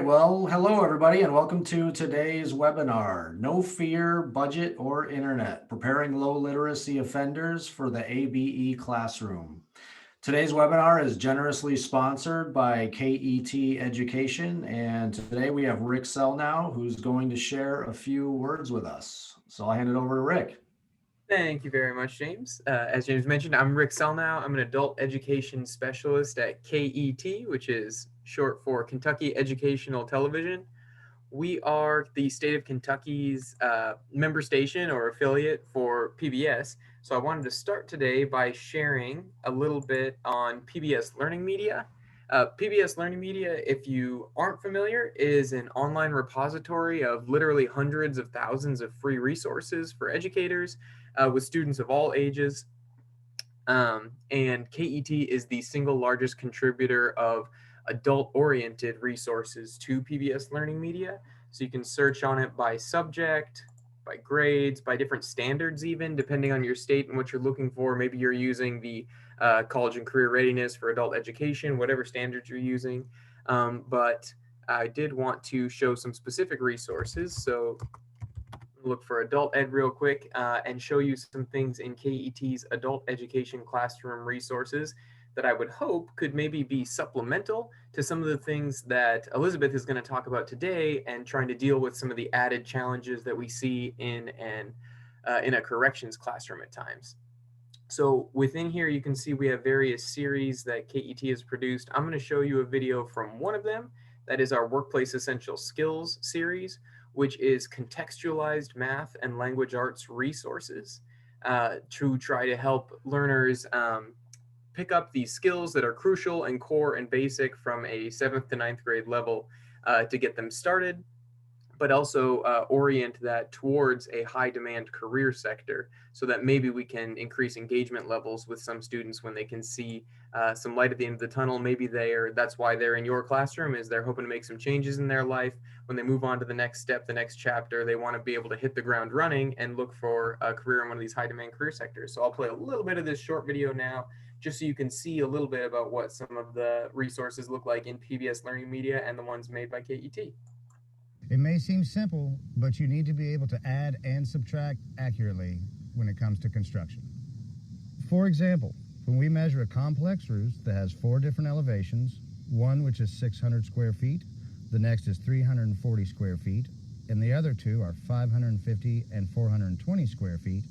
right, well, hello everybody, and welcome to today's webinar, No Fear, Budget or Internet, Preparing Low Literacy Offenders for the ABE Classroom. Today's webinar is generously sponsored by KET Education, and today we have Rick Selnow, who's going to share a few words with us. So I'll hand it over to Rick. Thank you very much, James. As James mentioned, I'm Rick Selnow. I'm an adult education specialist at KET, which is short for Kentucky Educational Television. We are the state of Kentucky's member station or affiliate for PBS. So I wanted to start today by sharing a little bit on PBS Learning Media. PBS Learning Media, if you aren't familiar, is an online repository of literally hundreds of thousands of free resources for educators with students of all ages. And KET is the single largest contributor of adult-oriented resources to PBS Learning Media. So you can search on it by subject, by grades, by different standards even, depending on your state and what you're looking for. Maybe you're using the college and career readiness for adult education, whatever standards you're using. But I did want to show some specific resources. So look for adult ed real quick and show you some things in KET's adult education classroom resources that I would hope could maybe be supplemental to some of the things that Elizabeth is going to talk about today and trying to deal with some of the added challenges that we see in a corrections classroom at times. So within here, you can see we have various series that KET has produced. I'm going to show you a video from one of them. That is our Workplace Essential Skills series, which is contextualized math and language arts resources to try to help learners pick up these skills that are crucial and core and basic from a 7th to 9th grade level to get them started, but also orient that towards a high demand career sector so that maybe we can increase engagement levels with some students when they can see some light at the end of the tunnel. Maybe that's why they're in your classroom, is they're hoping to make some changes in their life. When they move on to the next step, the next chapter, they want to be able to hit the ground running and look for a career in one of these high demand career sectors. So I'll play a little bit of this short video now, just so you can see a little bit about what some of the resources look like in PBS Learning Media and the ones made by KET. It may seem simple, but you need to be able to add and subtract accurately when it comes to construction. For example, when we measure a complex roof that has 4 different elevations, one which is 600 square feet, the next is 340 square feet, and the other 2 are 550 and 420 square feet,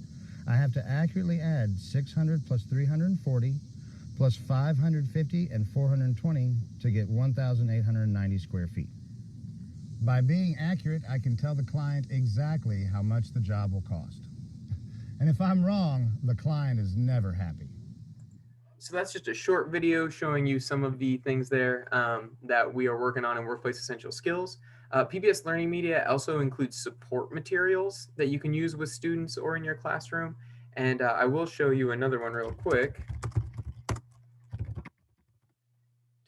I have to accurately add 600 plus 340 plus 550 and 420 to get 1,890 square feet. By being accurate, I can tell the client exactly how much the job will cost. And if I'm wrong, the client is never happy. So that's just a short video showing you some of the things there that we are working on in Workplace Essential Skills. PBS Learning Media also includes support materials that you can use with students or in your classroom. And I will show you another one real quick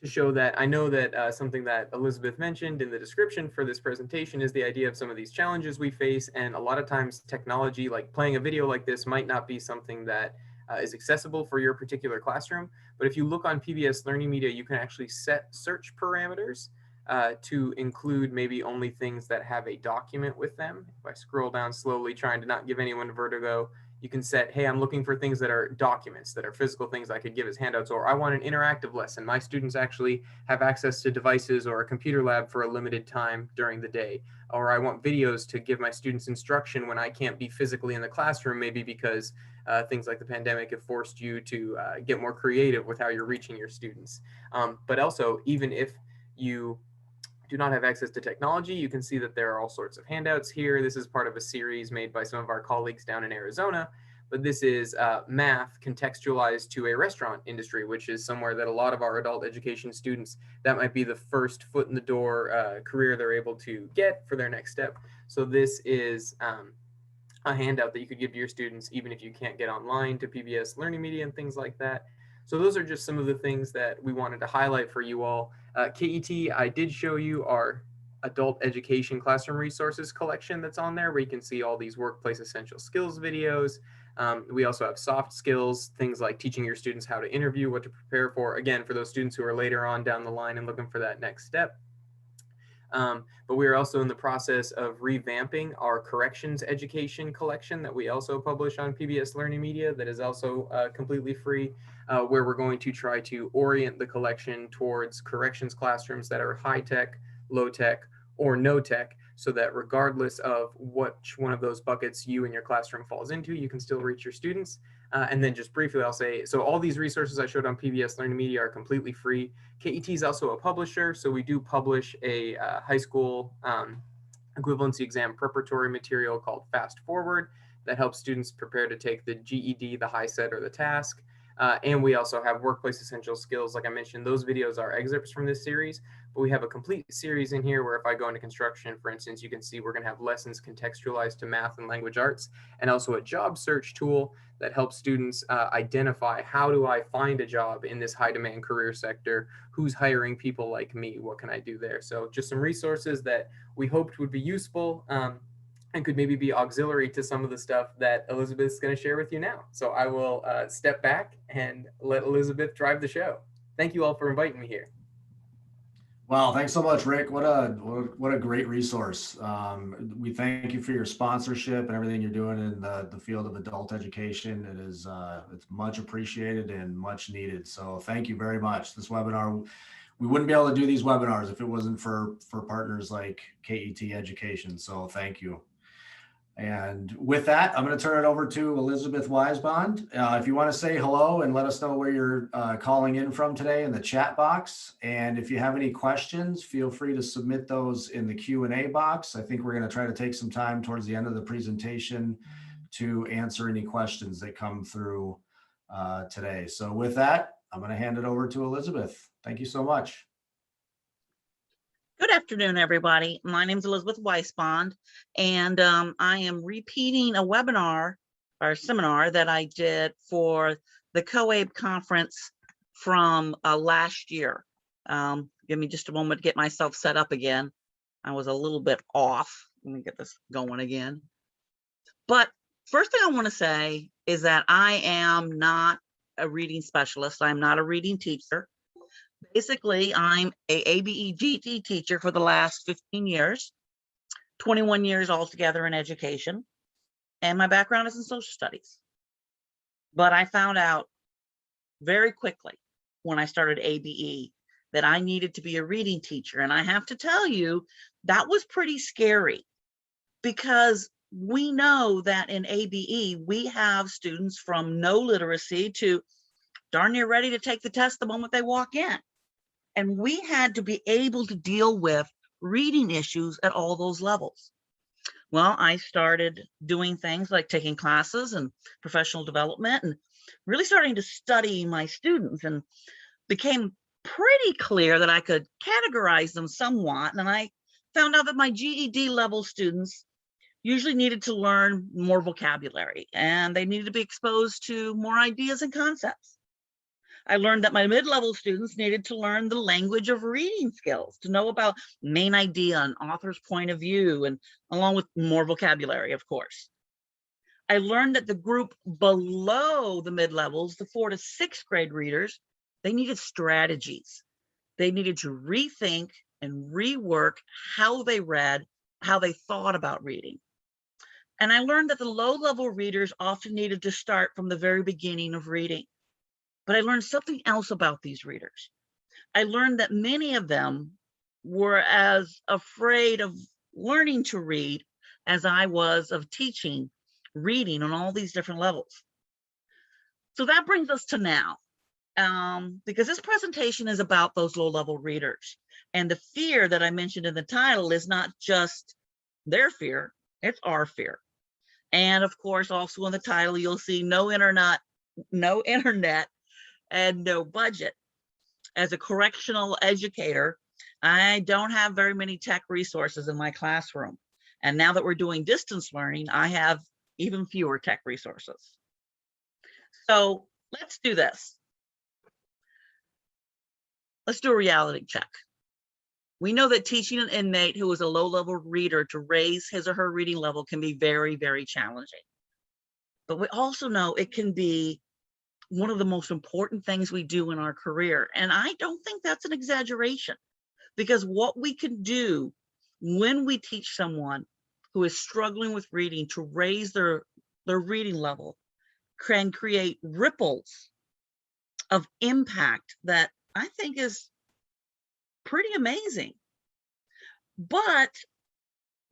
to show that I know that something that Elizabeth mentioned in the description for this presentation is the idea of some of these challenges we face. And a lot of times technology, like playing a video like this, might not be something that is accessible for your particular classroom. But if you look on PBS Learning Media, you can actually set search parameters to include maybe only things that have a document with them. If I scroll down slowly, trying to not give anyone vertigo, you can set, hey, I'm looking for things that are documents, that are physical things I could give as handouts, or I want an interactive lesson. My students actually have access to devices or a computer lab for a limited time during the day. Or I want videos to give my students instruction when I can't be physically in the classroom, maybe because things like the pandemic have forced you to get more creative with how you're reaching your students. But also, even if you do not have access to technology, you can see that there are all sorts of handouts here. This is part of a series made by some of our colleagues down in Arizona, but this is math contextualized to a restaurant industry, which is somewhere that a lot of our adult education students, that might be the first foot in the door career they're able to get for their next step. So this is a handout that you could give to your students, even if you can't get online to PBS Learning Media and things like that. So those are just some of the things that we wanted to highlight for you all. KET, I did show you our adult education classroom resources collection that's on there, where you can see all these workplace essential skills videos. We also have soft skills, things like teaching your students how to interview, what to prepare for, again, for those students who are later on down the line and looking for that next step. But we are also in the process of revamping our corrections education collection that we also publish on PBS Learning Media, that is also completely free, where we're going to try to orient the collection towards corrections classrooms that are high tech, low tech, or no tech, so that regardless of which one of those buckets you and your classroom falls into, you can still reach your students. And then just briefly, I'll say, so all these resources I showed on PBS Learning Media are completely free. KET is also a publisher, so we do publish a high school equivalency exam preparatory material called Fast Forward that helps students prepare to take the GED, the high set, or the task. And we also have workplace essential skills. Like I mentioned, those videos are excerpts from this series, but we have a complete series in here where if I go into construction, for instance, you can see we're going to have lessons contextualized to math and language arts, and also a job search tool that helps students identify, how do I find a job in this high demand career sector? Who's hiring people like me? What can I do there? So just some resources that we hoped would be useful and could maybe be auxiliary to some of the stuff that Elizabeth is going to share with you now. So I will step back and let Elizabeth drive the show. Thank you all for inviting me here. Wow, thanks so much, Rick. What a great resource. We thank you for your sponsorship and everything you're doing in the field of adult education. It is it's much appreciated and much needed. So thank you very much. This webinar, we wouldn't be able to do these webinars if it wasn't for partners like KET Education. So thank you. And with that, I'm going to turn it over to Elizabeth Weisbond. If you want to say hello and let us know where you're calling in from today in the chat box. And if you have any questions, feel free to submit those in the Q&A box. I think we're going to try to take some time towards the end of the presentation to answer any questions that come through today. So with that, I'm going to hand it over to Elizabeth. Thank you so much. Good afternoon, everybody. My name is Elizabeth Weisbond, and I am repeating a webinar or seminar that I did for the COABE conference from last year. Give me just a moment to get myself set up again. I was a little bit off. Let me get this going again. But first thing I want to say is that I am not a reading specialist. I'm not a reading teacher. Basically, I'm a ABE GT teacher for the last 15 years, 21 years altogether in education, and my background is in social studies. But I found out very quickly when I started ABE that I needed to be a reading teacher. And I have to tell you, that was pretty scary, because we know that in ABE, we have students from no literacy to darn near ready to take the test the moment they walk in. And we had to be able to deal with reading issues at all those levels. Well, I started doing things like taking classes and professional development and really starting to study my students, and became pretty clear that I could categorize them somewhat. And I found out that my GED level students usually needed to learn more vocabulary, and they needed to be exposed to more ideas and concepts. I learned that my mid-level students needed to learn the language of reading skills, to know about main idea and author's point of view, and along with more vocabulary, of course. I learned that the group below the mid-levels, the 4th to 6th grade readers, they needed strategies. They needed to rethink and rework how they read, how they thought about reading. And I learned that the low-level readers often needed to start from the very beginning of reading. But I learned something else about these readers. I learned that many of them were as afraid of learning to read as I was of teaching reading on all these different levels. So that brings us to now, because this presentation is about those low-level readers. And the fear that I mentioned in the title is not just their fear, it's our fear. And of course, also in the title, you'll see no internet, and no budget. As a correctional educator, I don't have very many tech resources in my classroom. And now that we're doing distance learning, I have even fewer tech resources. So let's do this. Let's do a reality check. We know that teaching an inmate who is a low-level reader to raise his or her reading level can be very, very challenging. But we also know it can be one of the most important things we do in our career. And I don't think that's an exaggeration, because what we can do when we teach someone who is struggling with reading to raise their reading level, can create ripples of impact that I think is pretty amazing. But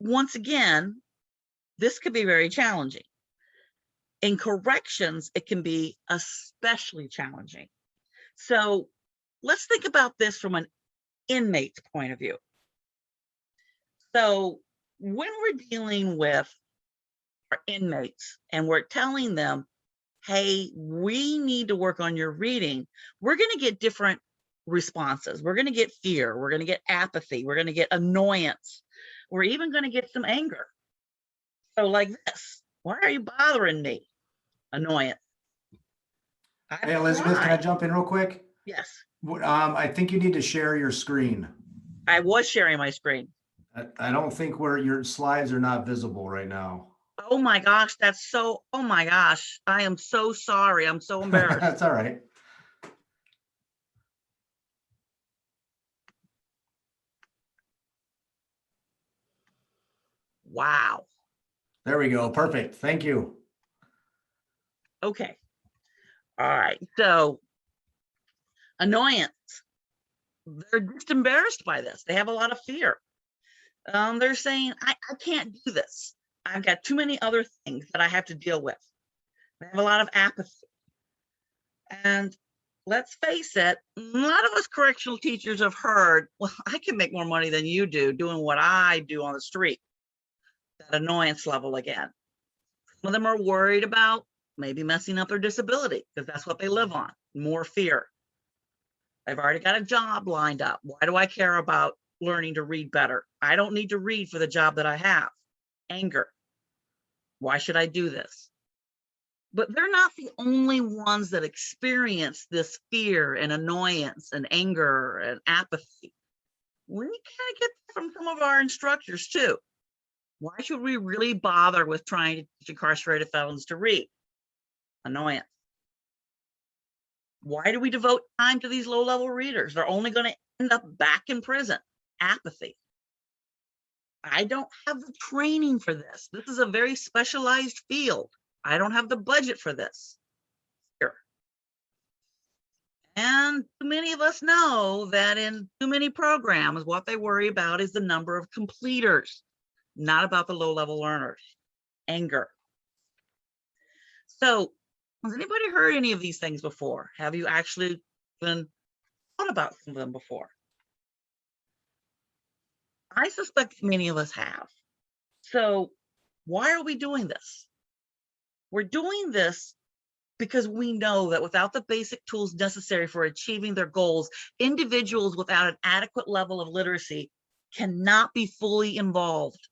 once again, this could be very challenging. In corrections, it can be especially challenging. So let's think about this from an inmate's point of view. So when we're dealing with our inmates and we're telling them, hey, we need to work on your reading, we're going to get different responses. We're going to get fear. We're going to get apathy. We're going to get annoyance. We're even going to get some anger. So like this, why are you bothering me? Annoyance. Hey, Elizabeth, can I jump in real quick? Yes. I think you need to share your screen. I was sharing my screen. I don't think your slides are not visible right now. Oh my gosh, oh my gosh. I am so sorry. I'm so embarrassed. That's all right. Wow. There we go. Perfect. Thank you. Okay. All right. So annoyance. They're just embarrassed by this. They have a lot of fear. They're saying, I can't do this. I've got too many other things that I have to deal with. They have a lot of apathy. And let's face it, a lot of us correctional teachers have heard, well, I can make more money than you do doing what I do on the street. That annoyance level again. Some of them are worried about maybe messing up their disability because that's what they live on, more fear. I've already got a job lined up. Why do I care about learning to read better? I don't need to read for the job that I have. Anger. Why should I do this? But they're not the only ones that experience this fear and annoyance and anger and apathy. We kind of get that from some of our instructors too. Why should we really bother with trying to teach incarcerated felons to read? Annoyance. Why do we devote time to these low-level readers? They're only going to end up back in prison. Apathy. I don't have the training for this. This is a very specialized field. I don't have the budget for this. Here. And too many of us know that in too many programs, what they worry about is the number of completers, not about the low-level learners. Anger. So, has anybody heard any of these things before? Have you actually been thought about some of them before? I suspect many of us have. So why are we doing this? We're doing this because we know that without the basic tools necessary for achieving their goals, individuals without an adequate level of literacy cannot be fully involved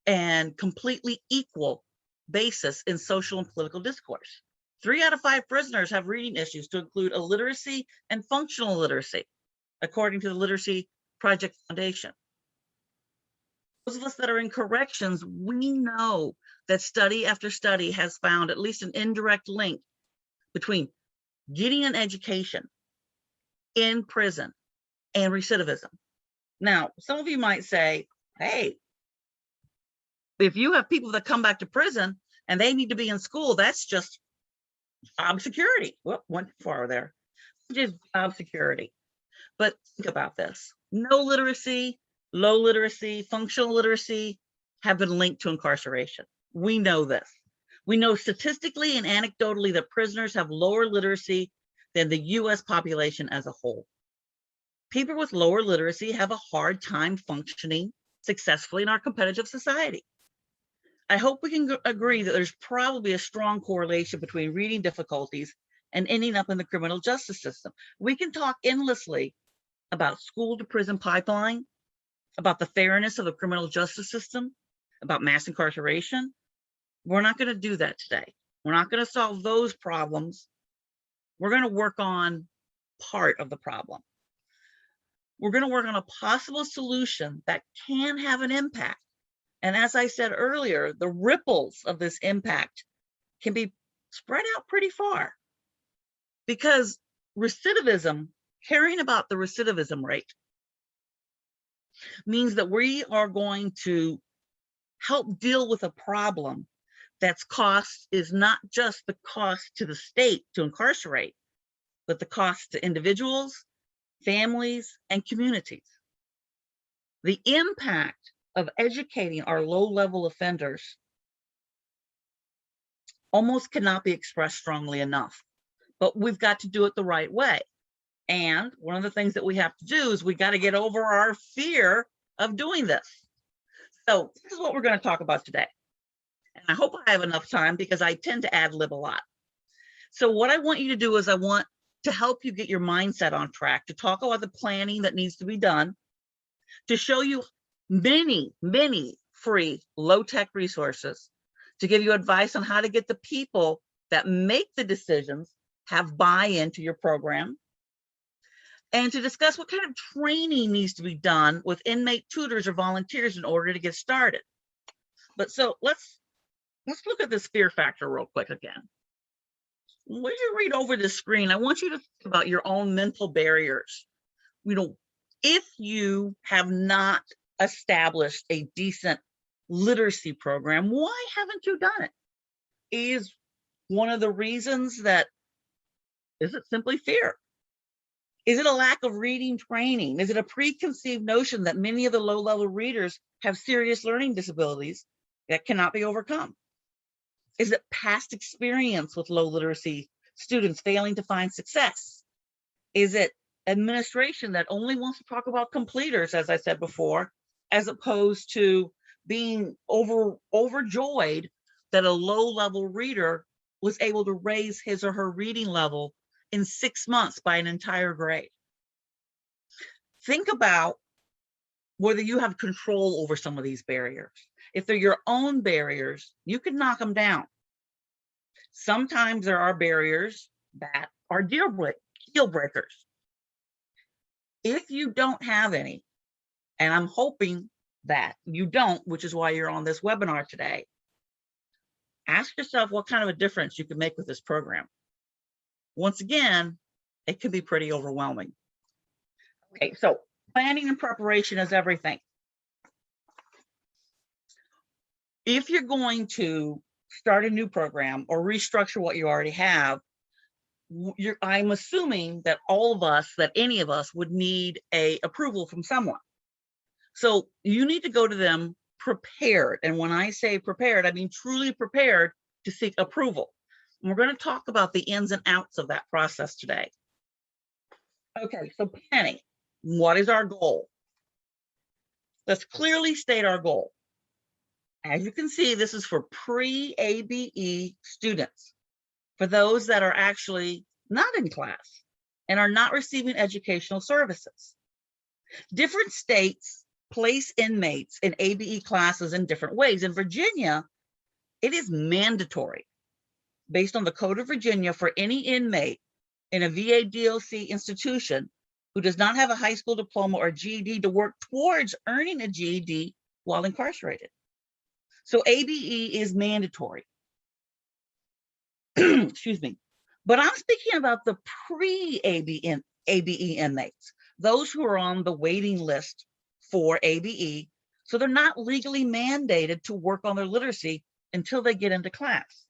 and completely equal basis in social and political discourse. 3 out of 5 prisoners have reading issues, to include illiteracy and functional literacy, according to the Literacy Project Foundation. Those of us that are in corrections, we know that study after study has found at least an indirect link between getting an education in prison and recidivism. Now, some of you might say, hey, if you have people that come back to prison and they need to be in school, that's just job security. Whoop, went too far there. Just job security. But think about this. No literacy, low literacy, functional literacy have been linked to incarceration. We know this. We know statistically and anecdotally that prisoners have lower literacy than the US population as a whole. People with lower literacy have a hard time functioning successfully in our competitive society. I hope we can agree that there's probably a strong correlation between reading difficulties and ending up in the criminal justice system. We can talk endlessly about school to prison pipeline, about the fairness of the criminal justice system, about mass incarceration. We're not going to do that today. We're not going to solve those problems. We're going to work on part of the problem. We're going to work on a possible solution that can have an impact. And as I said earlier, the ripples of this impact can be spread out pretty far, because recidivism, caring about the recidivism rate, means that we are going to help deal with a problem that's cost is not just the cost to the state to incarcerate, but the cost to individuals, families, and communities. The impact of educating our low-level offenders almost cannot be expressed strongly enough, but we've got to do it the right way. And one of the things that we have to do is we got to get over our fear of doing this. So this is what we're going to talk about today. And I hope I have enough time because I tend to ad lib a lot. So what I want you to do is I want to help you get your mindset on track, to talk about the planning that needs to be done, to show you many, many free low-tech resources, to give you advice on how to get the people that make the decisions have buy-in to your program, and to discuss what kind of training needs to be done with inmate tutors or volunteers in order to get started. But so let's look at this fear factor real quick again. When you read over the screen, I want you to think about your own mental barriers. You know, if you have not established a decent literacy program, why haven't you done it? Is one of the reasons that, is it simply fear? Is it a lack of reading training? Is it a preconceived notion that many of the low-level readers have serious learning disabilities that cannot be overcome? Is it past experience with low literacy students failing to find success? Is it administration that only wants to talk about completers, as I said before, as opposed to being overjoyed that a low-level reader was able to raise his or her reading level in 6 months by an entire grade? Think about whether you have control over some of these barriers. If they're your own barriers, you can knock them down. Sometimes there are barriers that are deal breakers. If you don't have any, and I'm hoping that you don't, which is why you're on this webinar today, ask yourself what kind of a difference you can make with this program. Once again, it can be pretty overwhelming. Okay, so planning and preparation is everything. If you're going to start a new program or restructure what you already have, I'm assuming that any of us would need an approval from someone. So you need to go to them prepared. And when I say prepared, I mean truly prepared to seek approval. And we're going to talk about the ins and outs of that process today. Okay, so planning. What is our goal? Let's clearly state our goal. As you can see, this is for pre-ABE students, for those that are actually not in class and are not receiving educational services. Different states place inmates in ABE classes in different ways. In Virginia, it is mandatory, based on the Code of Virginia, for any inmate in a VA/DOC institution who does not have a high school diploma or GED to work towards earning a GED while incarcerated. So ABE is mandatory. Excuse me. But I'm speaking about the pre-ABE inmates, those who are on the waiting list for ABE, so they're not legally mandated to work on their literacy until they get into class.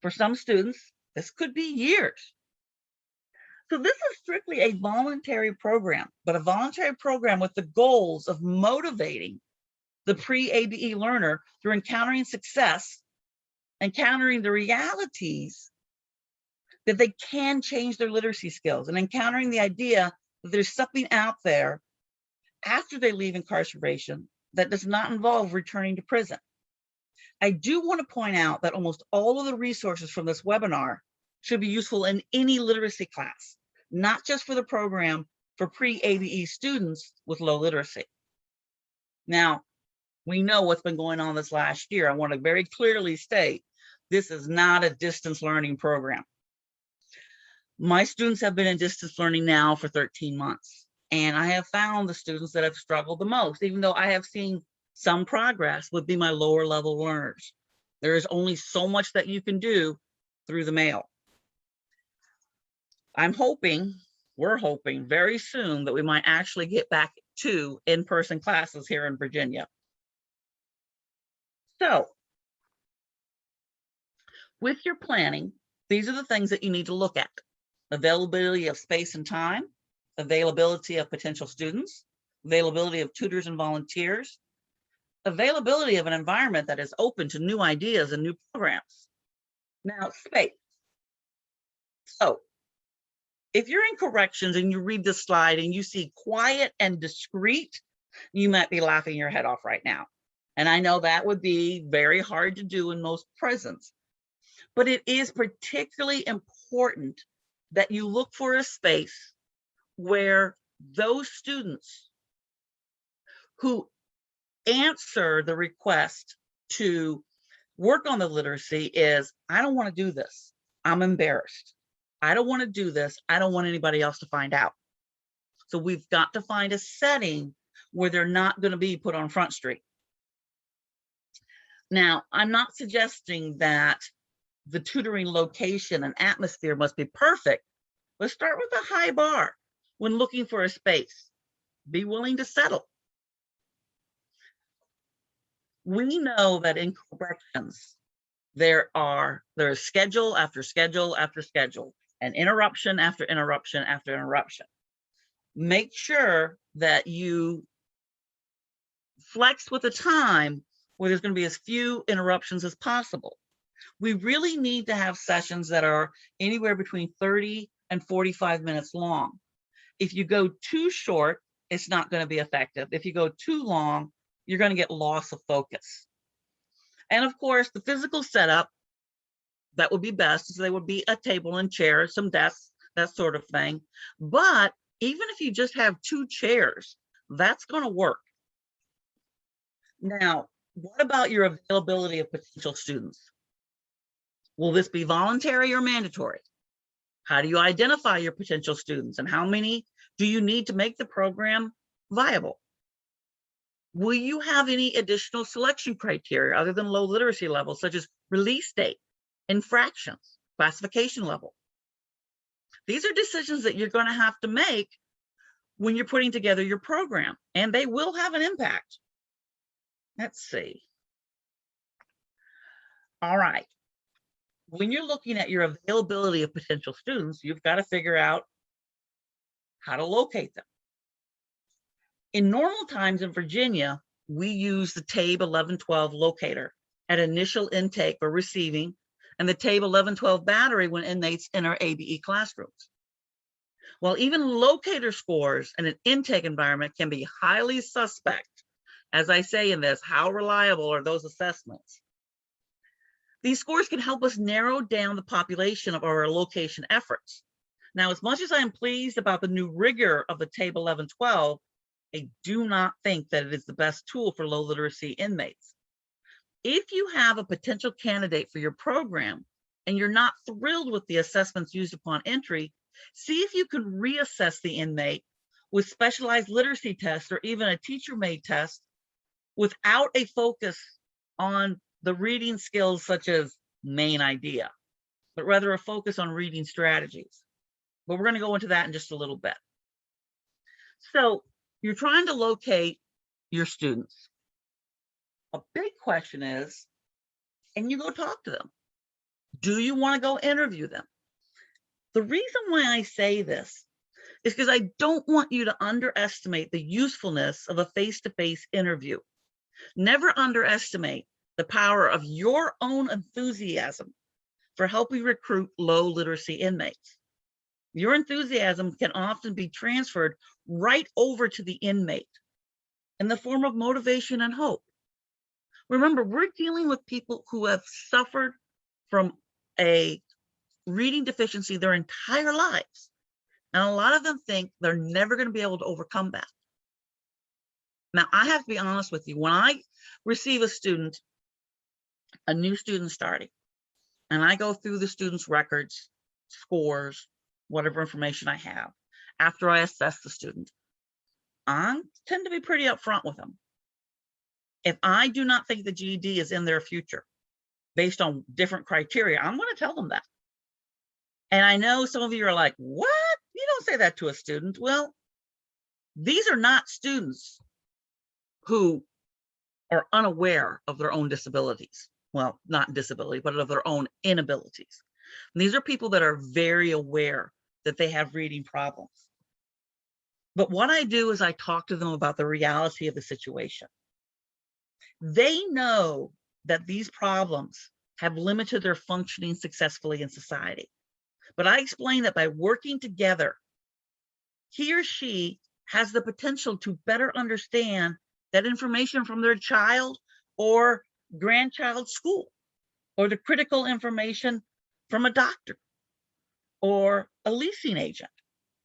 For some students, this could be years. So this is strictly a voluntary program, but a voluntary program with the goals of motivating the pre-ABE learner through encountering success, encountering the realities that they can change their literacy skills, and encountering the idea that there's something out there after they leave incarceration that does not involve returning to prison. I do want to point out that almost all of the resources from this webinar should be useful in any literacy class, not just for the program for pre-ABE students with low literacy. Now, we know what's been going on this last year. I want to very clearly state, this is not a distance learning program. My students have been in distance learning now for 13 months, and I have found the students that have struggled the most, even though I have seen some progress, would be my lower level learners. There is only so much that you can do through the mail. I'm hoping, we're hoping very soon that we might actually get back 2 in-person classes here in Virginia. So with your planning, these are the things that you need to look at: availability of space and time, availability of potential students, availability of tutors and volunteers, availability of an environment that is open to new ideas and new programs. Now, space. So if you're in corrections and you read this slide and you see quiet and discreet, you might be laughing your head off right now. And I know that would be very hard to do in most prisons, but it is particularly important that you look for a space where those students who answer the request to work on the literacy is, I don't want to do this. I'm embarrassed. I don't want to do this. I don't want anybody else to find out. So we've got to find a setting where they're not going to be put on Front Street. Now, I'm not suggesting that the tutoring location and atmosphere must be perfect, but start with a high bar when looking for a space. Be willing to settle. We know that in corrections, there is schedule after schedule after schedule, and interruption after interruption after interruption. Make sure that you flex with the time where there's going to be as few interruptions as possible. We really need to have sessions that are anywhere between 30 and 45 minutes long. If you go too short, it's not going to be effective. If you go too long, you're going to get loss of focus. And of course, the physical setup, that would be best. So there would be a table and chairs, some desks, that sort of thing. But even if you just have 2 chairs, that's going to work. Now, what about your availability of potential students? Will this be voluntary or mandatory? How do you identify your potential students, and how many do you need to make the program viable? Will you have any additional selection criteria other than low literacy levels, such as release date, infractions, classification level? These are decisions that you're going to have to make when you're putting together your program, and they will have an impact. Let's see. All right. When you're looking at your availability of potential students, you've got to figure out how to locate them. In normal times in Virginia, we use the TABE 1112 locator at initial intake or receiving, and the TABE 1112 battery when inmates enter ABE classrooms. While even locator scores in an intake environment can be highly suspect, as I say in this, how reliable are those assessments? These scores can help us narrow down the population of our location efforts. Now, as much as I am pleased about the new rigor of the TABE 1112, I do not think that it is the best tool for low literacy inmates. If you have a potential candidate for your program and you're not thrilled with the assessments used upon entry, see if you can reassess the inmate with specialized literacy tests or even a teacher-made test without a focus on the reading skills such as main idea, but rather a focus on reading strategies. But we're going to go into that in just a little bit. So you're trying to locate your students. A big question is, and you go talk to them. Do you want to go interview them? The reason why I say this is because I don't want you to underestimate the usefulness of a face-to-face interview. Never underestimate the power of your own enthusiasm for helping recruit low literacy inmates. Your enthusiasm can often be transferred right over to the inmate in the form of motivation and hope. Remember, we're dealing with people who have suffered from a reading deficiency their entire lives. And a lot of them think they're never going to be able to overcome that. Now, I have to be honest with you. When I receive a student, a new student starting, and I go through the student's records, scores, whatever information I have, after I assess the student, I tend to be pretty upfront with them. If I do not think the GED is in their future based on different criteria, I'm going to tell them that. And I know some of you are like, what? You don't say that to a student. Well, These are not students who are unaware of their own disabilities. Well, not disability, but of their own inabilities. And these are people that are very aware that they have reading problems. But what I do is I talk to them about the reality of the situation. They know that these problems have limited their functioning successfully in society. But I explain that by working together, he or she has the potential to better understand that information from their child or grandchild's school, or the critical information from a doctor or a leasing agent.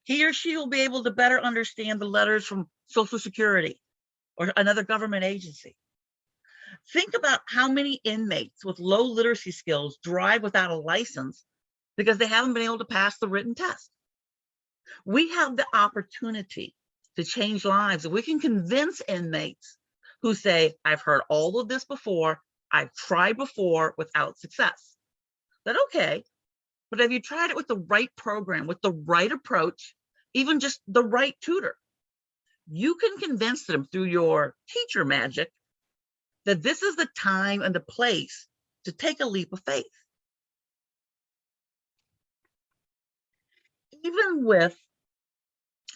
He or she will be able to better understand the letters from Social Security or another government agency. Think about how many inmates with low literacy skills drive without a license because they haven't been able to pass the written test. We have the opportunity to change lives. If we can convince inmates who say, I've heard all of this before, I've tried before without success, that okay, but have you tried it with the right program, with the right approach, even just the right tutor? You can convince them through your teacher magic that this is the time and the place to take a leap of faith. Even with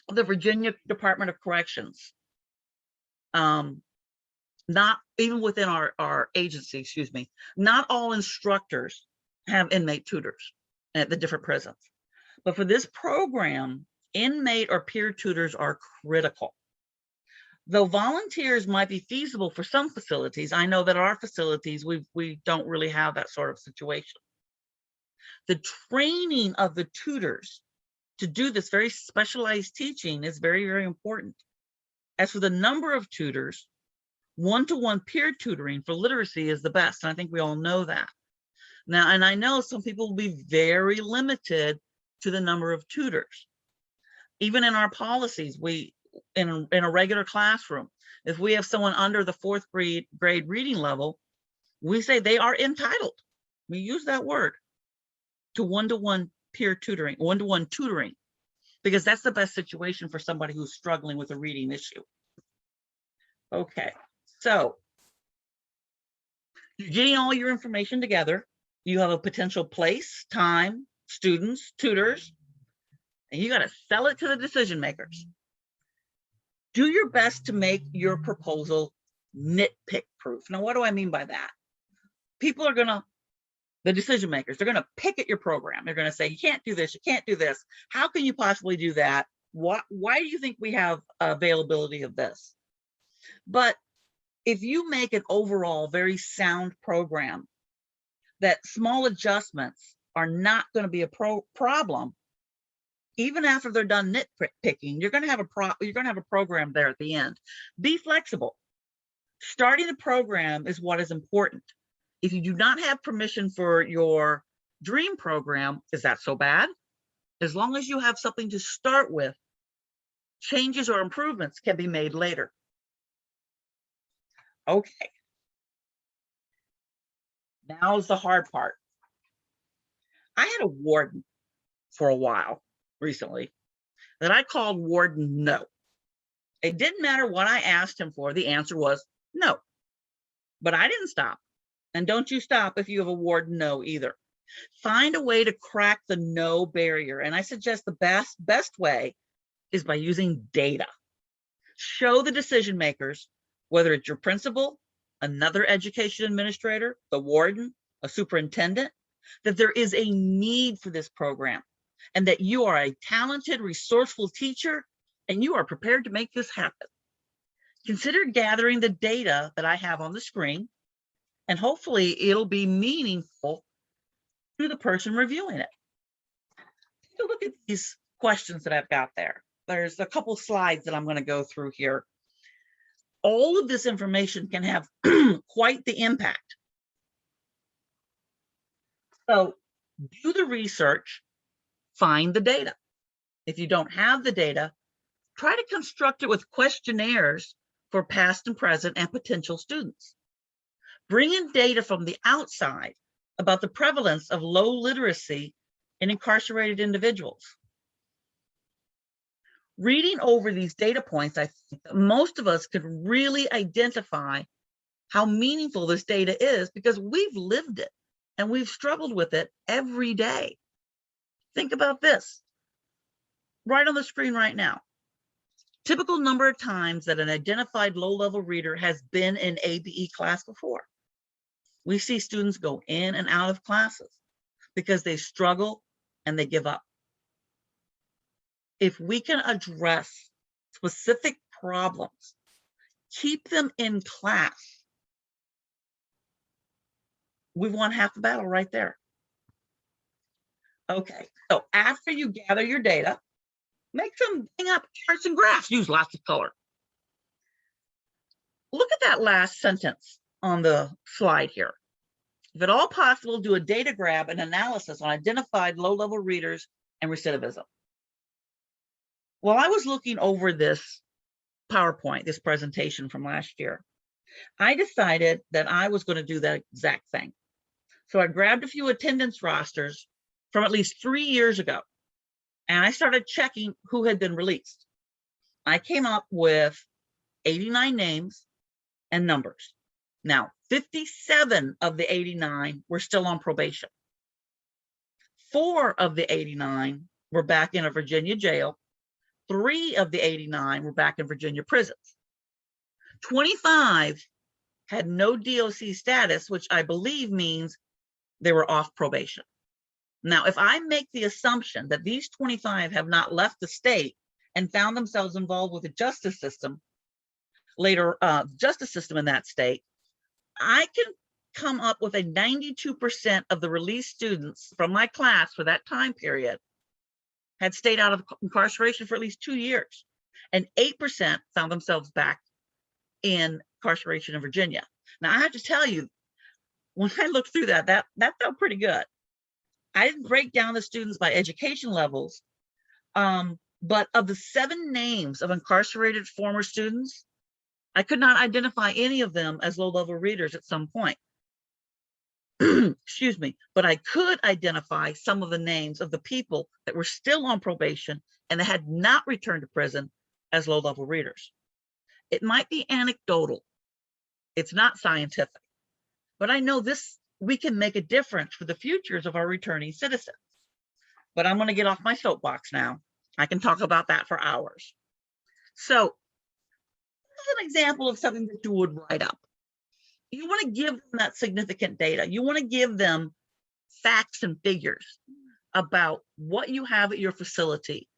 the Virginia Department of Corrections, not even within our agency, excuse me, not all instructors have inmate tutors at the different prisons. But for this program, inmate or peer tutors are critical. Though volunteers might be feasible for some facilities, I know that our facilities, we don't really have that sort of situation. The training of the tutors to do this very specialized teaching is very, very important. As for the number of tutors, one-to-one peer tutoring for literacy is the best. And I think we all know that. Now, and I know some people will be very limited to the number of tutors. Even in our policies, in a regular classroom, if we have someone under the 4th grade reading level, we say they are entitled, we use that word, to one-to-one peer tutoring, one-to-one tutoring, because that's the best situation for somebody who's struggling with a reading issue. Okay, so you're getting all your information together. You have a potential place, time, students, tutors, and you got to sell it to the decision makers. Do your best to make your proposal nitpick proof. Now, what do I mean by that? People are the decision makers, they're gonna pick at your program. They're gonna say, you can't do this, you can't do this. How can you possibly do that? Why do you think we have availability of this? But if you make an overall very sound program, that small adjustments are not gonna be a problem, even after they're done nitpicking, you're gonna have a program there at the end. Be flexible. Starting the program is what is important. If you do not have permission for your dream program, is that so bad? As long as you have something to start with, changes or improvements can be made later. Okay. Now's the hard part. I had a warden for a while recently that I called Warden No. It didn't matter what I asked him for, the answer was no. But I didn't stop. And don't you stop if you have a Warden No either. Find a way to crack the no barrier. And I suggest the best way is by using data. Show the decision makers, whether it's your principal, another education administrator, the warden, a superintendent, that there is a need for this program and that you are a talented, resourceful teacher and you are prepared to make this happen. Consider gathering the data that I have on the screen, and hopefully it'll be meaningful to the person reviewing it. Take a look at these questions that I've got there. There's a couple slides that I'm going to go through here. All of this information can have quite the impact. So do the research, find the data. If you don't have the data, try to construct it with questionnaires for past and present and potential students. Bring in data from the outside about the prevalence of low literacy in incarcerated individuals. Reading over these data points, I think that most of us could really identify how meaningful this data is because we've lived it and we've struggled with it every day. Think about this right on the screen right now. Typical number of times that an identified low-level reader has been in ABE class before. We see students go in and out of classes because they struggle and they give up. If we can address specific problems, keep them in class, we've won half the battle right there. Okay, so after you gather your data, make some bang up charts and graphs, use lots of color. Look at that last sentence on the slide here. If at all possible, do a data grab and analysis on identified low-level readers and recidivism. While I was looking over this PowerPoint, this presentation from last year, I decided that I was going to do that exact thing. So I grabbed a few attendance rosters from at least 3 years ago, and I started checking who had been released. I came up with 89 names and numbers. Now, 57 of the 89 were still on probation. 4 of the 89 were back in a Virginia jail. 3 of the 89 were back in Virginia prisons. 25 had no DOC status, which I believe means they were off probation. Now, if I make the assumption that these 25 have not left the state and found themselves involved with the justice system, justice system in that state, I can come up with a 92% of the released students from my class for that time period had stayed out of incarceration for at least 2 years, and 8% found themselves back in incarceration in Virginia. Now, I have to tell you, when I looked through that felt pretty good. I didn't break down the students by education levels, but of the 7 names of incarcerated former students, I could not identify any of them as low-level readers at some point. Excuse me, but I could identify some of the names of the people that were still on probation and that had not returned to prison as low-level readers. It might be anecdotal. It's not scientific, but I know we can make a difference for the futures of our returning citizens. But I'm going to get off my soapbox now. I can talk about that for hours. So this is an example of something that you would write up. You want to give them that significant data. You want to give them facts and figures about what you have at your facility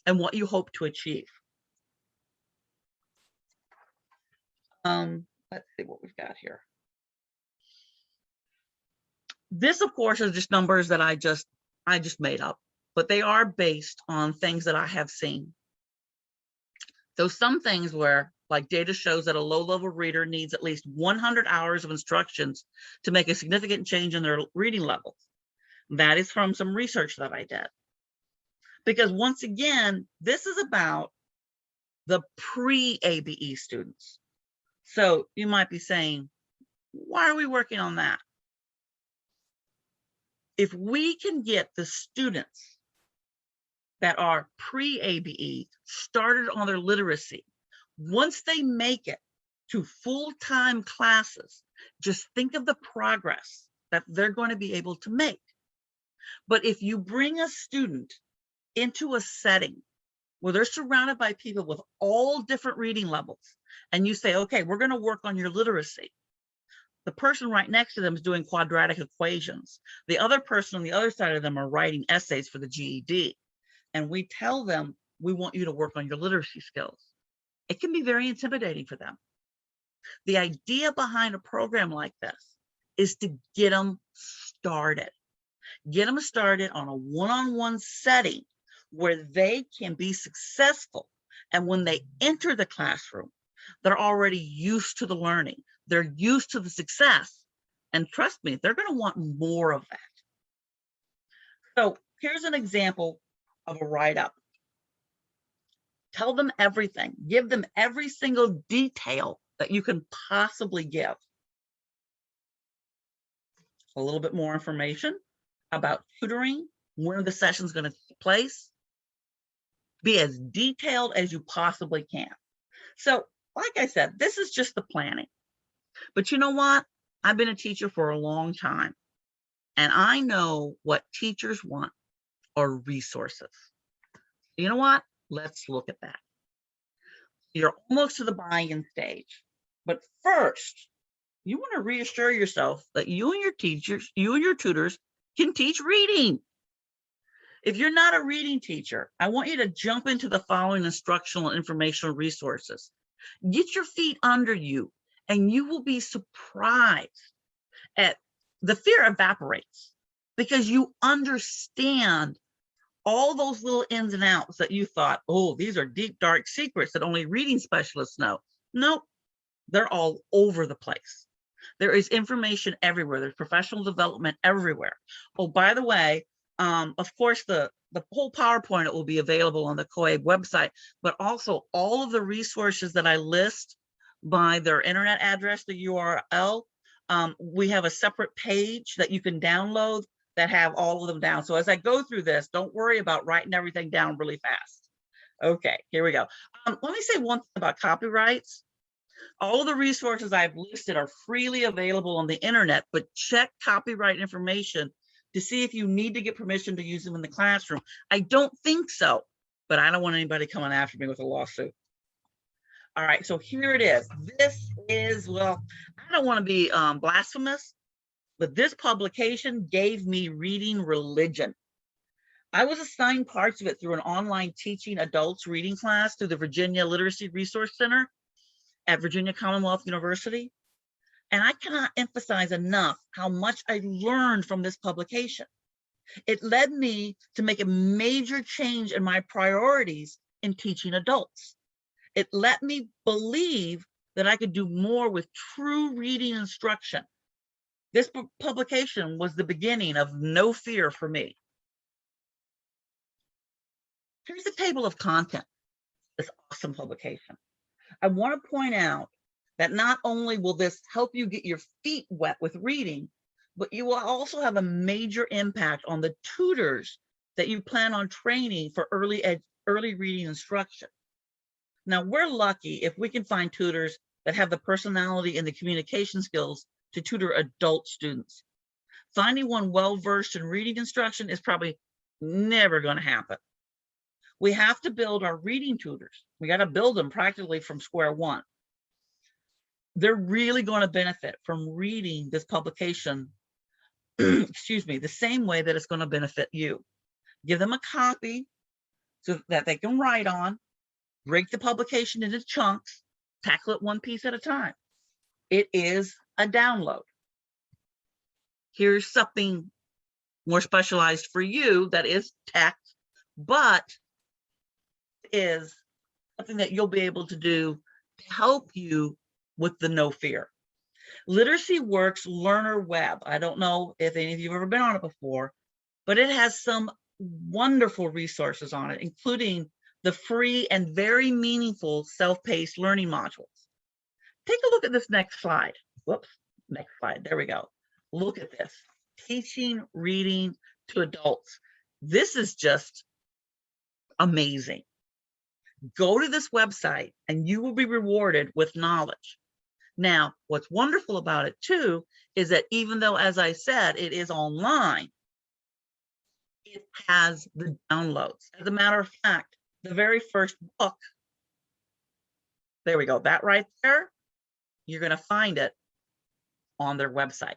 and what you hope to achieve. Let's see what we've got here. This, of course, is just numbers that I just made up, but they are based on things that I have seen. So some things where, like, data shows that a low-level reader needs at least 100 hours of instructions to make a significant change in their reading levels. That is from some research that I did. Because once again, this is about the pre-ABE students. So you might be saying, why are we working on that? If we can get the students that are pre-ABE started on their literacy, once they make it to full-time classes, just think of the progress that they're going to be able to make. But if you bring a student into a setting where they're surrounded by people with all different reading levels, and you say, okay, we're going to work on your literacy. The person right next to them is doing quadratic equations. The other person on the other side of them are writing essays for the GED. And we tell them, we want you to work on your literacy skills. It can be very intimidating for them. The idea behind a program like this is to get them started. Get them started on a one-on-one setting where they can be successful. And when they enter the classroom, they're already used to the learning. They're used to the success. And trust me, they're going to want more of that. So here's an example of a write-up. Tell them everything. Give them every single detail that you can possibly give. A little bit more information about tutoring, where the session's going to take place. Be as detailed as you possibly can. So, like I said, this is just the planning. But you know what? I've been a teacher for a long time, and I know what teachers want are resources. You know what? Let's look at that. You're almost to the buy-in stage. But first, you want to reassure yourself that you and your teachers, you and your tutors can teach reading. If you're not a reading teacher, I want you to jump into the following instructional and informational resources. Get your feet under you, and you will be surprised at the fear evaporates because you understand all those little ins and outs that you thought, oh, these are deep, dark secrets that only reading specialists know. Nope, they're all over the place. There is information everywhere. There's professional development everywhere. Oh, by the way, of course, the whole PowerPoint will be available on the COAB website, but also all of the resources that I list by their internet address, the URL, we have a separate page that you can download that have all of them down. So as I go through this, don't worry about writing everything down really fast. Okay, here we go. Let me say one thing about copyrights. All of the resources I've listed are freely available on the internet, but check copyright information to see if you need to get permission to use them in the classroom. I don't think so, but I don't want anybody coming after me with a lawsuit. All right, so here it is. This is, well, I don't want to be blasphemous, but this publication gave me reading religion. I was assigned parts of it through an online teaching adults reading class through the Virginia Literacy Resource Center at Virginia Commonwealth University. And I cannot emphasize enough how much I learned from this publication. It led me to make a major change in my priorities in teaching adults. It let me believe that I could do more with true reading instruction. This publication was the beginning of no fear for me. Here's the table of content, this awesome publication. I want to point out that not only will this help you get your feet wet with reading, but you will also have a major impact on the tutors that you plan on training for early reading instruction. Now, we're lucky if we can find tutors that have the personality and the communication skills to tutor adult students. Finding one well-versed in reading instruction is probably never going to happen. We have to build our reading tutors. We got to build them practically from square one. They're really going to benefit from reading this publication, excuse me, the same way that it's going to benefit you. Give them a copy so that they can write on, break the publication into chunks, tackle it one piece at a time. It is a download. Here's something more specialized for you that is text, but is something that you'll be able to do to help you with the no fear. Literacy Works Learner Web. I don't know if any of you have ever been on it before, but it has some wonderful resources on it, including the free and very meaningful self-paced learning modules. Take a look at this next slide. Whoops, next slide, there we go. Look at this, teaching reading to adults. This is just amazing. Go to this website and you will be rewarded with knowledge. Now, what's wonderful about it too, is that even though, as I said, it is online, it has the downloads. As a matter of fact, the very first book, there we go, that right there, you're going to find it on their website.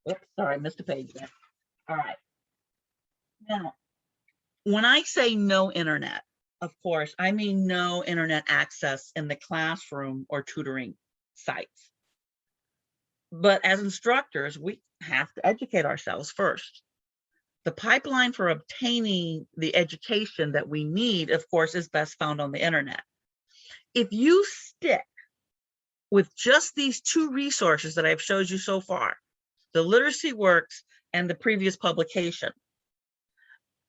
Oops, sorry, I missed a page there. All right. Now, when I say no internet, of course, I mean no internet access in the classroom or tutoring sites. But as instructors, we have to educate ourselves first. The pipeline for obtaining the education that we need, of course, is best found on the internet. If you stick with just these two resources that I've showed you so far, the Literacy Works and the previous publication,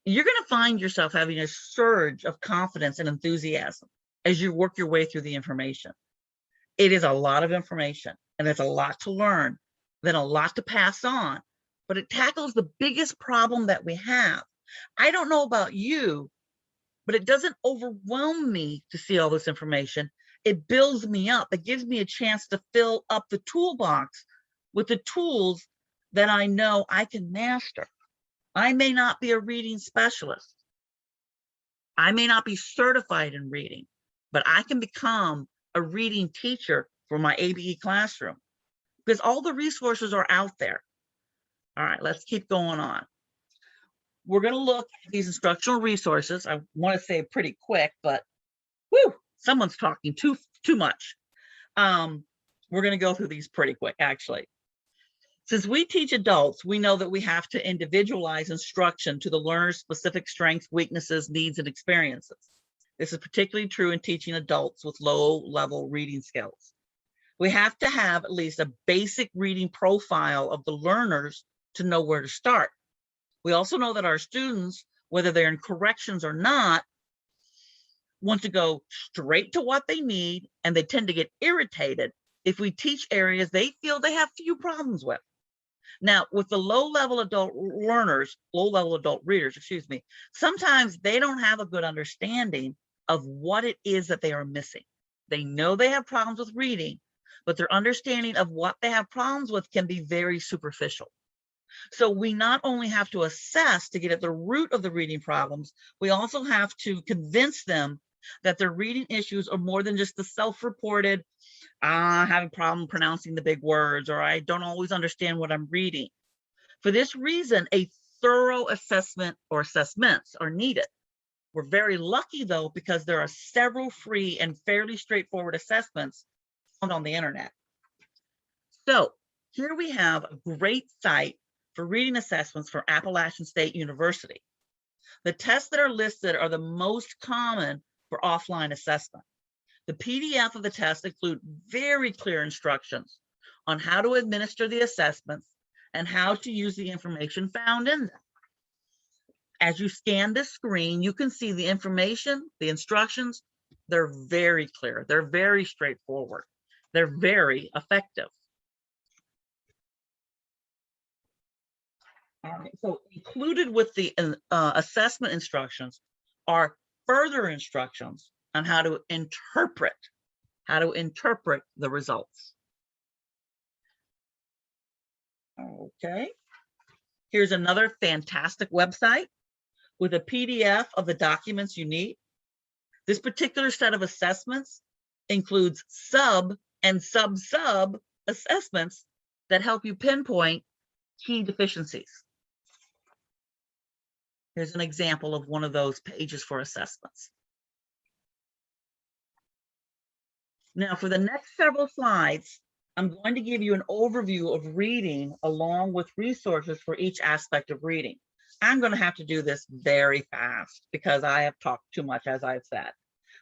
you're going to find yourself having a surge of confidence and enthusiasm as you work your way through the information. It is a lot of information and it's a lot to learn, then a lot to pass on, but it tackles the biggest problem that we have. I don't know about you, but it doesn't overwhelm me to see all this information. It builds me up. It gives me a chance to fill up the toolbox with the tools that I know I can master. I may not be a reading specialist. I may not be certified in reading, but I can become a reading teacher for my ABE classroom because all the resources are out there. All right, let's keep going on. We're going to look at these instructional resources. I want to say pretty quick, but whew, someone's talking too much. We're going to go through these pretty quick, actually. Since we teach adults, we know that we have to individualize instruction to the learner's specific strengths, weaknesses, needs, and experiences. This is particularly true in teaching adults with low-level reading skills. We have to have at least a basic reading profile of the learners to know where to start. We also know that our students, whether they're in corrections or not, want to go straight to what they need, and they tend to get irritated if we teach areas they feel they have few problems with. Now, with the low-level adult readers, excuse me, sometimes they don't have a good understanding of what it is that they are missing. They know they have problems with reading, but their understanding of what they have problems with can be very superficial. So we not only have to assess to get at the root of the reading problems, we also have to convince them that their reading issues are more than just the self-reported, having a problem pronouncing the big words, or I don't always understand what I'm reading. For this reason, a thorough assessment or assessments are needed. We're very lucky though, because there are several free and fairly straightforward assessments found on the internet. So here we have a great site for reading assessments for Appalachian State University. The tests that are listed are the most common for offline assessment. The PDF of the test include very clear instructions on how to administer the assessments and how to use the information found in them. As you scan this screen, you can see the information, the instructions, they're very clear. They're very straightforward. They're very effective. All right, so included with the assessment instructions are further instructions on how to interpret the results. Okay, here's another fantastic website with a PDF of the documents you need. This particular set of assessments includes sub and sub assessments that help you pinpoint key deficiencies. Here's an example of one of those pages for assessments. Now, for the next several slides, I'm going to give you an overview of reading along with resources for each aspect of reading. I'm going to have to do this very fast because I have talked too much, as I've said.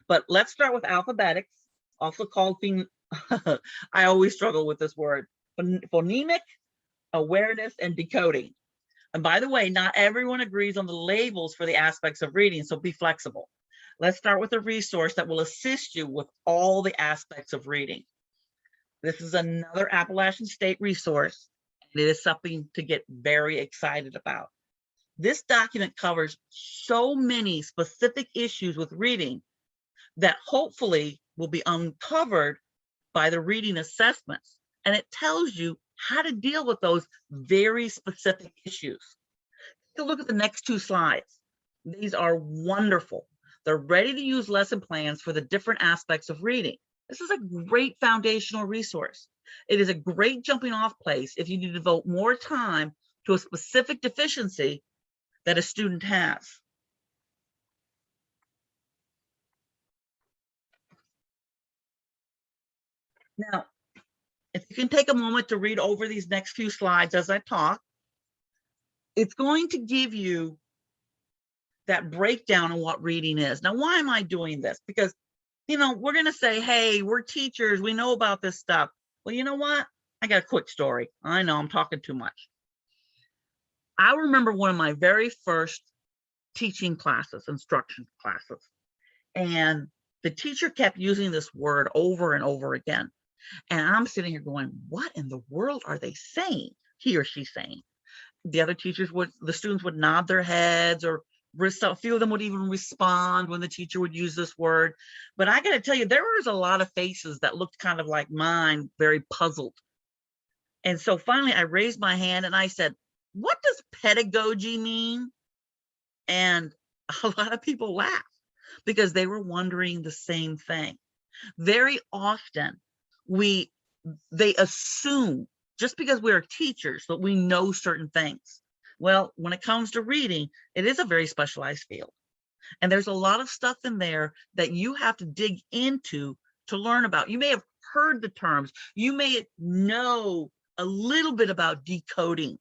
But let's start with alphabetics, also called, I always struggle with this word, phonemic, awareness, and decoding. And by the way, not everyone agrees on the labels for the aspects of reading, so be flexible. Let's start with a resource that will assist you with all the aspects of reading. This is another Appalachian State resource, and it is something to get very excited about. This document covers so many specific issues with reading that hopefully will be uncovered by the reading assessments, and it tells you how to deal with those very specific issues. Take a look at the next two slides. These are wonderful. They're ready to use lesson plans for the different aspects of reading. This is a great foundational resource. It is a great jumping off place if you need to devote more time to a specific deficiency that a student has. Now, if you can take a moment to read over these next few slides as I talk, it's going to give you that breakdown on what reading is. Now, why am I doing this? Because, you know, we're going to say, hey, we're teachers, we know about this stuff. Well, you know what? I got a quick story. I know I'm talking too much. I remember one of my very first teaching classes, instruction classes, and the teacher kept using this word over and over again. And I'm sitting here going, what in the world are they saying? He or she saying? the other teachers the students would nod their heads, or a few of them would even respond when the teacher would use this word. But I got to tell you, there was a lot of faces that looked kind of like mine, very puzzled. And so finally I raised my hand and I said, "What does pedagogy mean?" And a lot of people laughed because they were wondering the same thing. Very often they assume just because we're teachers that we know certain things. Well, when it comes to reading, it is a very specialized field. And there's a lot of stuff in there that you have to dig into to learn about. You may have heard the terms, you may know a little bit about decoding,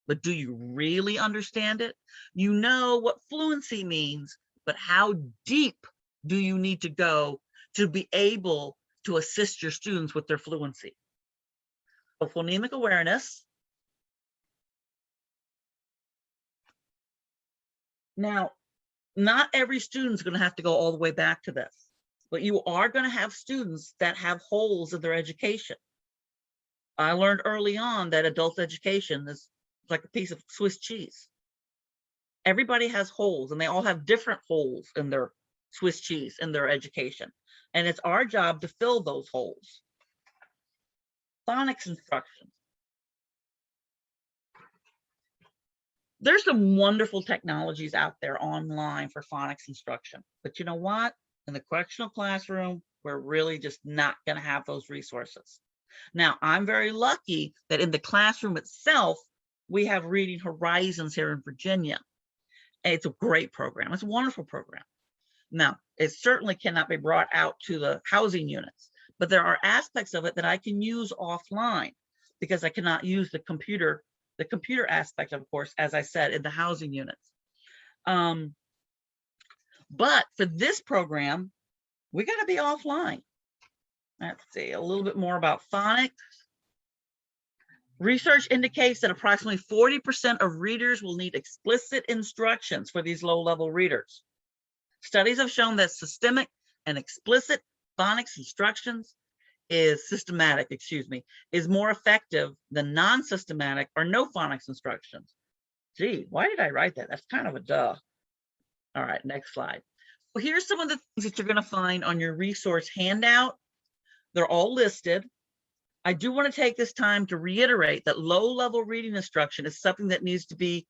but do you really understand it? You know what fluency means, but how deep do you need to go to be able to assist your students with their fluency? So phonemic awareness. Now, not every student's going to have to go all the way back to this, but you are going to have students that have holes in their education. I learned early on that adult education is like a piece of Swiss cheese. Everybody has holes, and they all have different holes in their Swiss cheese in their education. And it's our job to fill those holes. Phonics instruction. There's some wonderful technologies out there online for phonics instruction, but you know what? In the correctional classroom, we're really just not going to have those resources. Now, I'm very lucky that in the classroom itself, we have Reading Horizons here in Virginia. It's a great program. It's a wonderful program. Now, it certainly cannot be brought out to the housing units, but there are aspects of it that I can use offline because I cannot use the computer aspect, of course, as I said, in the housing units. But for this program, we got to be offline. Let's see a little bit more about phonics. Research indicates that approximately 40% of readers will need explicit instructions for these low-level readers. Studies have shown that systemic and explicit phonics instructions is more effective than non-systematic or no phonics instructions. Gee, why did I write that? That's kind of a duh. All right, next slide. Well, here's some of the things that you're going to find on your resource handout. They're all listed. I do want to take this time to reiterate that low-level reading instruction is something that needs to be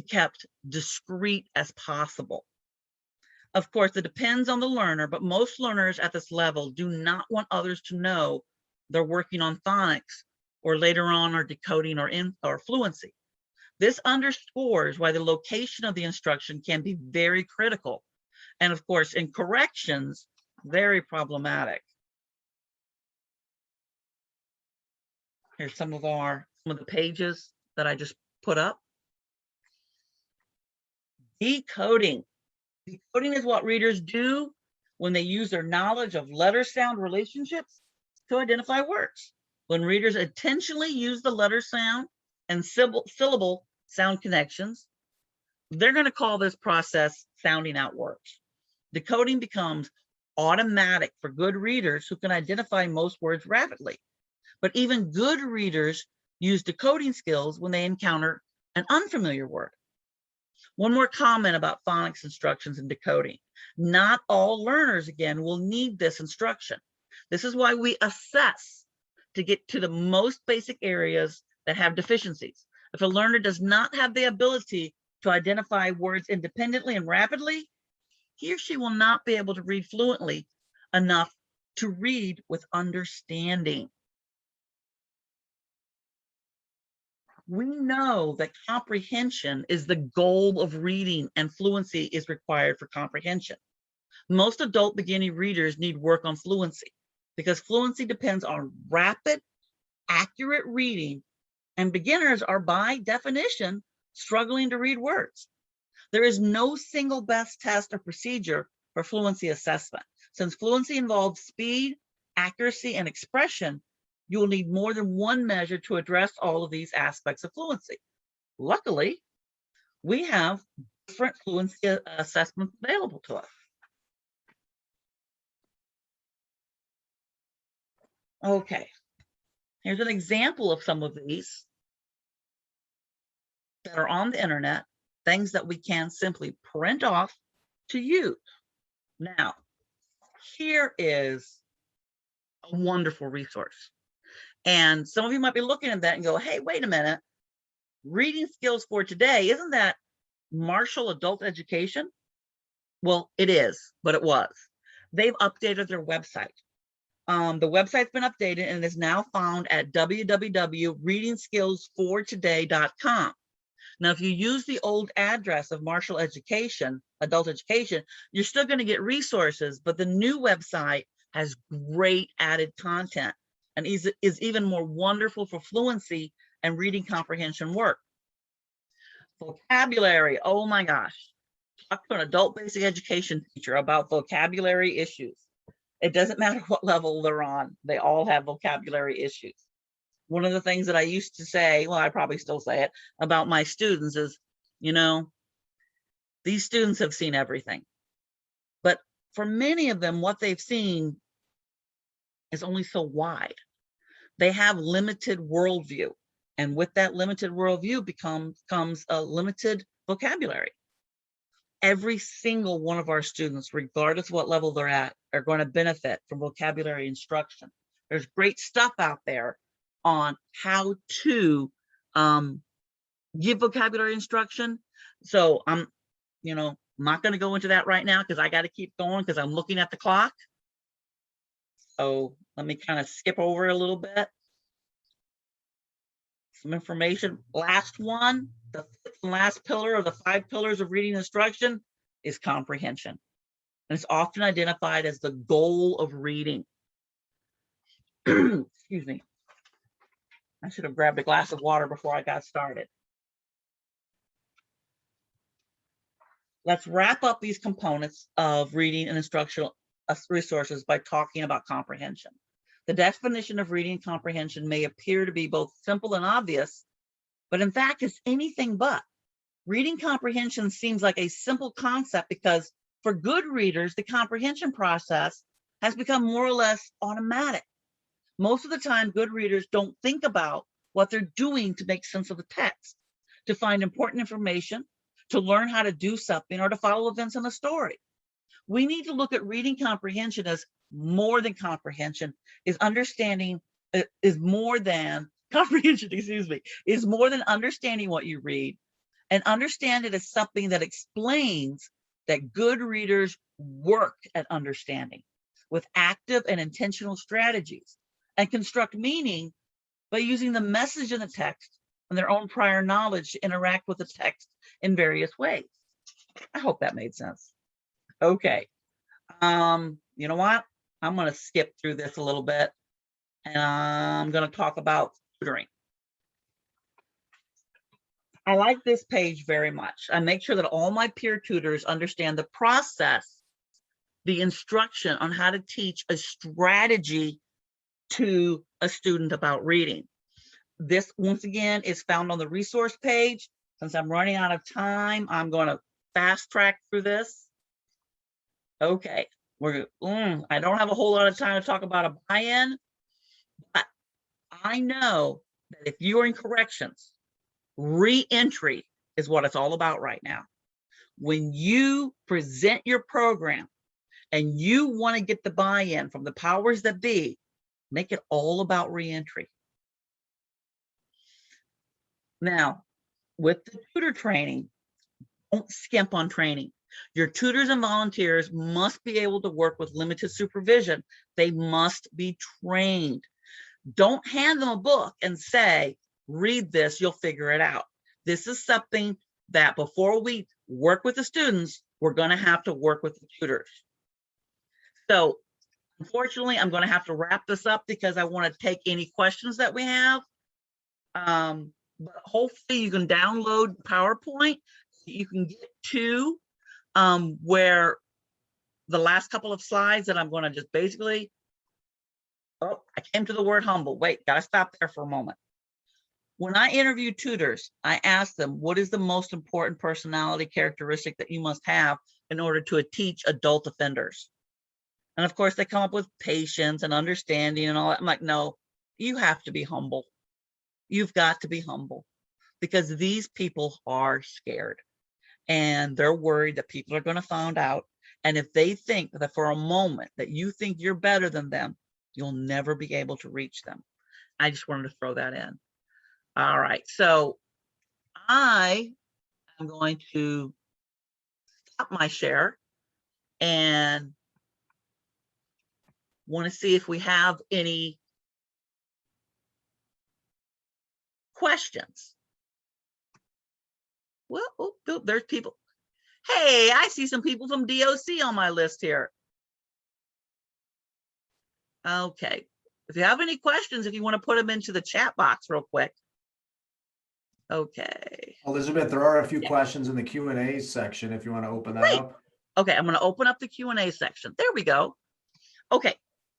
kept discreet as possible. Of course, it depends on the learner, but most learners at this level do not want others to know they're working on phonics or later on are decoding or fluency. This underscores why the location of the instruction can be very critical. And of course, in corrections, very problematic. Here's some of the pages that I just put up. Decoding. Decoding is what readers do when they use their knowledge of letter-sound relationships to identify words. When readers intentionally use the letter sound and syllable sound connections, they're going to call this process sounding out words. Decoding becomes automatic for good readers who can identify most words rapidly. But even good readers use decoding skills when they encounter an unfamiliar word. One more comment about phonics instructions and decoding. Not all learners, again, will need this instruction. This is why we assess to get to the most basic areas that have deficiencies. If a learner does not have the ability to identify words independently and rapidly, he or she will not be able to read fluently enough to read with understanding. We know that comprehension is the goal of reading, and fluency is required for comprehension. Most adult beginning readers need work on fluency because fluency depends on rapid, accurate reading, and beginners are by definition struggling to read words. There is no single best test or procedure for fluency assessment. Since fluency involves speed, accuracy, and expression, you will need more than one measure to address all of these aspects of fluency. Luckily, we have different fluency assessments available to us. Okay, here's an example of some of these. that are on the internet, things that we can simply print off to use. Now, here is a wonderful resource. And some of you might be looking at that and go, hey, wait a minute, reading skills for today, isn't that Marshall Adult Education? Well, it is, but it was. They've updated their website. The website's been updated and is now found at www.readingskillsfortoday.com. Now, if you use the old address of Marshall Education, Adult Education, you're still going to get resources, but the new website has great added content and is even more wonderful for fluency and reading comprehension work. Vocabulary, oh my gosh. Talk to an adult basic education teacher about vocabulary issues. It doesn't matter what level they're on, they all have vocabulary issues. One of the things that I used to say, well, I probably still say it about my students is, you know, these students have seen everything. But for many of them, what they've seen is only so wide. They have limited worldview. And with that limited worldview comes a limited vocabulary. Every single one of our students, regardless of what level they're at, are going to benefit from vocabulary instruction. There's great stuff out there on how to give vocabulary instruction. So I'm, not going to go into that right now because I got to keep going because I'm looking at the clock. So let me kind of skip over a little bit. Some information. Last one, the fifth and last pillar of the 5 pillars of reading instruction is comprehension. And it's often identified as the goal of reading. Excuse me. I should have grabbed a glass of water before I got started. Let's wrap up these components of reading and instructional resources by talking about comprehension. The definition of reading and comprehension may appear to be both simple and obvious, but in fact, it's anything but. Reading comprehension seems like a simple concept because for good readers, the comprehension process has become more or less automatic. Most of the time, good readers don't think about what they're doing to make sense of the text, to find important information, to learn how to do something, or to follow events in a story. We need to look at reading comprehension as more than comprehension, comprehension, is more than understanding what you read, and understand it as something that explains that good readers work at understanding with active and intentional strategies and construct meaning by using the message in the text and their own prior knowledge to interact with the text in various ways. I hope that made sense. Okay. You know what? I'm going to skip through this a little bit and I'm going to talk about tutoring. I like this page very much. I make sure that all my peer tutors understand the process, the instruction on how to teach a strategy to a student about reading. This, once again, is found on the resource page. Since I'm running out of time, I'm going to fast track through this. Okay, I don't have a whole lot of time to talk about a buy-in, but I know that if you're in corrections, re-entry is what it's all about right now. When you present your program and you want to get the buy-in from the powers that be, make it all about re-entry. Now, with the tutor training, don't skimp on training. Your tutors and volunteers must be able to work with limited supervision. They must be trained. Don't hand them a book and say, read this, you'll figure it out. This is something that before we work with the students, we're going to have to work with the tutors. So unfortunately, I'm going to have to wrap this up because I want to take any questions that we have. But hopefully you can download PowerPoint. You can get to where the last couple of slides that I'm going to just basically, I came to the word humble. Wait, got to stop there for a moment. When I interview tutors, I ask them, what is the most important personality characteristic that you must have in order to teach adult offenders? And of course, they come up with patience and understanding and all that. I'm like, no, you have to be humble. You've got to be humble. because these people are scared and they're worried that people are going to find out. And if they think that for a moment that you think you're better than them, you'll never be able to reach them. I just wanted to throw that in. All right, so I am going to stop my share and want to see if we have any questions. Well, oh, there's people. Hey, I see some people from DOC on my list here. Okay, if you have any questions, if you want to put them into the chat box real quick. Okay. Elizabeth, there are a few Yeah. questions in the Q&A section if you want to open that Great. up. Okay, I'm going to open up the Q&A section. There we go. Okay,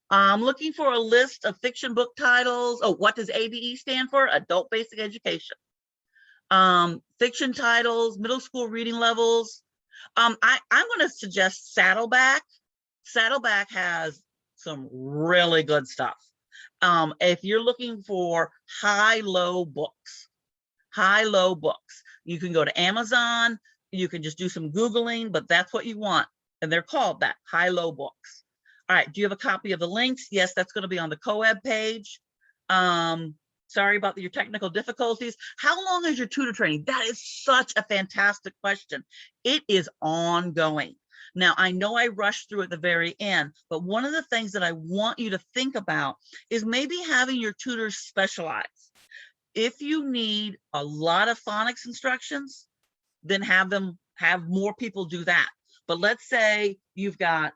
I'm looking for a list of fiction book titles. Oh, what does ABE stand for? Adult Basic Education. Fiction titles, middle school reading levels. I'm going to suggest Saddleback. Saddleback has some really good stuff. If you're looking for high-low books, you can go to Amazon. You can just do some Googling, but that's what you want. And they're called that, high-low books. All right, do you have a copy of the links? Yes, that's going to be on the CoEb page. Sorry about your technical difficulties. How long is your tutor training? That is such a fantastic question. It is ongoing. Now, I know I rushed through at the very end, but one of the things that I want you to think about is maybe having your tutors specialize. If you need a lot of phonics instructions, then have more people do that. But let's say you've got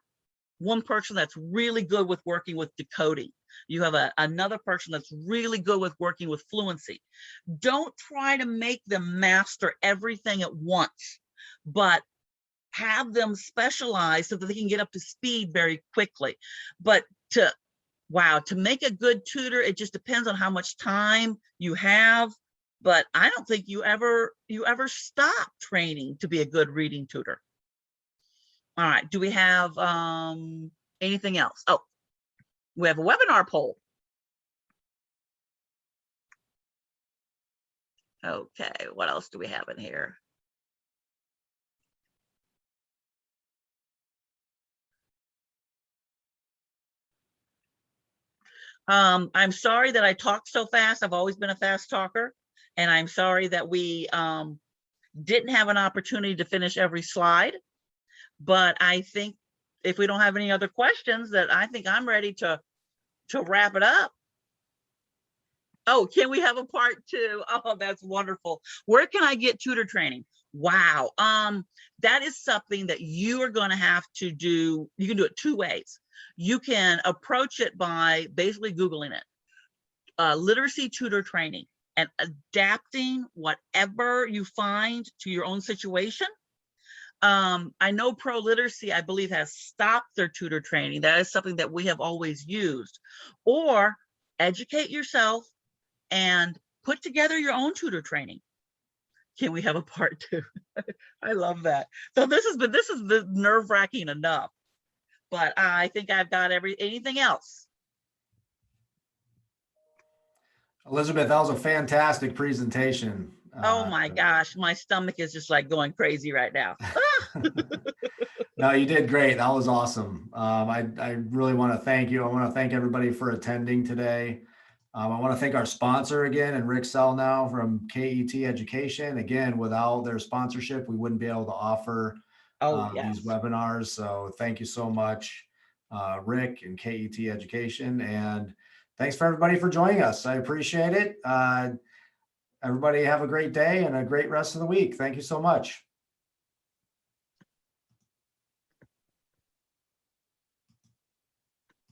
one person that's really good with working with decoding. You have another person that's really good with working with fluency. Don't try to make them master everything at once, but have them specialize so that they can get up to speed very quickly. But to make a good tutor, it just depends on how much time you have. But I don't think you ever stop training to be a good reading tutor. All right, do we have anything else? Oh, we have a webinar poll. Okay, what else do we have in here? I'm sorry that I talked so fast. I've always been a fast talker. And I'm sorry that we didn't have an opportunity to finish every slide. But I think if we don't have any other questions, that I think I'm ready to wrap it up. Oh, can we have a part 2? Oh, that's wonderful. Where can I get tutor training? Wow. That is something that you are going to have to do. You can do it 2 ways. You can approach it by basically Googling it. Literacy tutor training and adapting whatever you find to your own situation. I know Pro Literacy, I believe, has stopped their tutor training. That is something that we have always used. Or educate yourself and put together your own tutor training. Can we have a part 2? I love that. So this is the nerve-wracking enough. But I think I've got anything else. Elizabeth, that was a fantastic presentation. Oh my gosh, my stomach is just like going crazy right now. No, you did great. That was awesome. I really want to thank you. I want to thank everybody for attending today. I want to thank our sponsor again, and Rick Selnow from KET Education. Again, without their sponsorship, we wouldn't be able to offer Yes. these webinars. So thank you so much, Rick and KET Education. And thanks for everybody for joining us. I appreciate it. Everybody have a great day and a great rest of the week. Thank you so much.